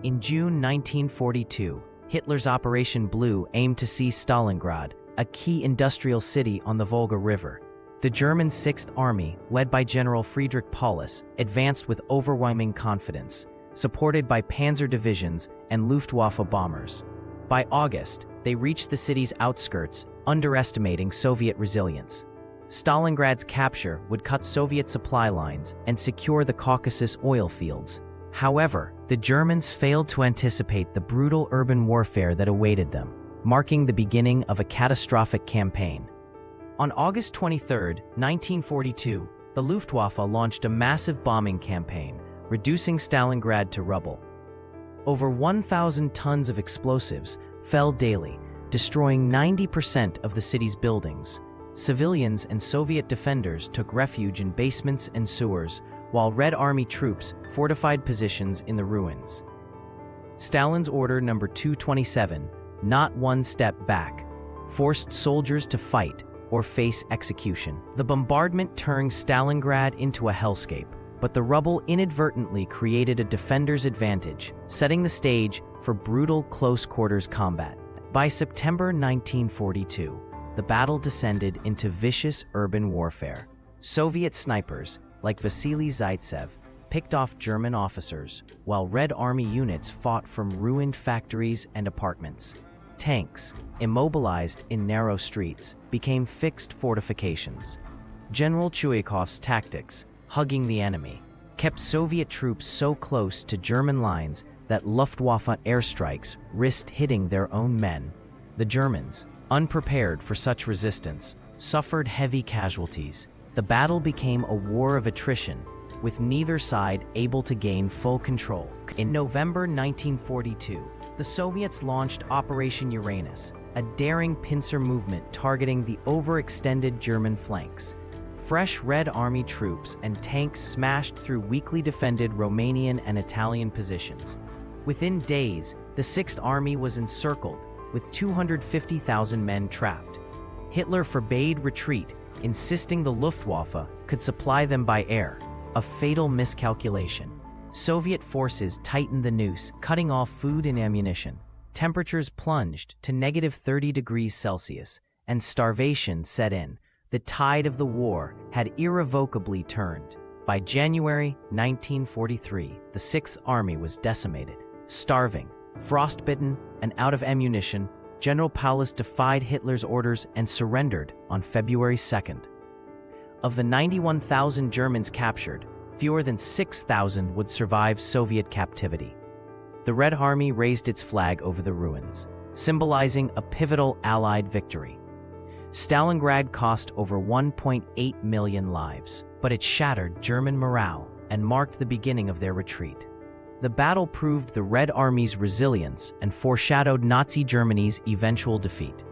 In June 1942, Hitler's Operation Blue aimed to seize Stalingrad, a key industrial city on the Volga River. The German Sixth Army, led by General Friedrich Paulus, advanced with overwhelming confidence, supported by panzer divisions and Luftwaffe bombers. By August, they reached the city's outskirts, underestimating Soviet resilience. Stalingrad's capture would cut Soviet supply lines and secure the Caucasus oil fields. However, the Germans failed to anticipate the brutal urban warfare that awaited them, marking the beginning of a catastrophic campaign. On August 23, 1942, the Luftwaffe launched a massive bombing campaign, reducing Stalingrad to rubble. Over 1,000 tons of explosives fell daily, destroying 90% of the city's buildings. Civilians and Soviet defenders took refuge in basements and sewers, while Red Army troops fortified positions in the ruins. Stalin's Order No. 227, not one step back, forced soldiers to fight or face execution. The bombardment turned Stalingrad into a hellscape, but the rubble inadvertently created a defender's advantage, setting the stage for brutal close-quarters combat. By September 1942, the battle descended into vicious urban warfare. Soviet snipers, like Vasily Zaitsev, picked off German officers, while Red Army units fought from ruined factories and apartments. Tanks, immobilized in narrow streets, became fixed fortifications. General Chuikov's tactics, hugging the enemy, kept Soviet troops so close to German lines that Luftwaffe airstrikes risked hitting their own men. The Germans, unprepared for such resistance, suffered heavy casualties. The battle became a war of attrition, with neither side able to gain full control. In November 1942, the Soviets launched Operation Uranus, a daring pincer movement targeting the overextended German flanks. Fresh Red Army troops and tanks smashed through weakly defended Romanian and Italian positions. Within days, the Sixth Army was encircled, with 250,000 men trapped. Hitler forbade retreat, insisting the Luftwaffe could supply them by air, a fatal miscalculation. Soviet forces tightened the noose, cutting off food and ammunition. Temperatures plunged to -30 degrees Celsius, and starvation set in. The tide of the war had irrevocably turned. By January 1943, the Sixth Army was decimated. Starving, frostbitten, and out of ammunition, General Paulus defied Hitler's orders and surrendered on February 2nd. Of the 91,000 Germans captured, fewer than 6,000 would survive Soviet captivity. The Red Army raised its flag over the ruins, symbolizing a pivotal Allied victory. Stalingrad cost over 1.8 million lives, but it shattered German morale and marked the beginning of their retreat. The battle proved the Red Army's resilience and foreshadowed Nazi Germany's eventual defeat.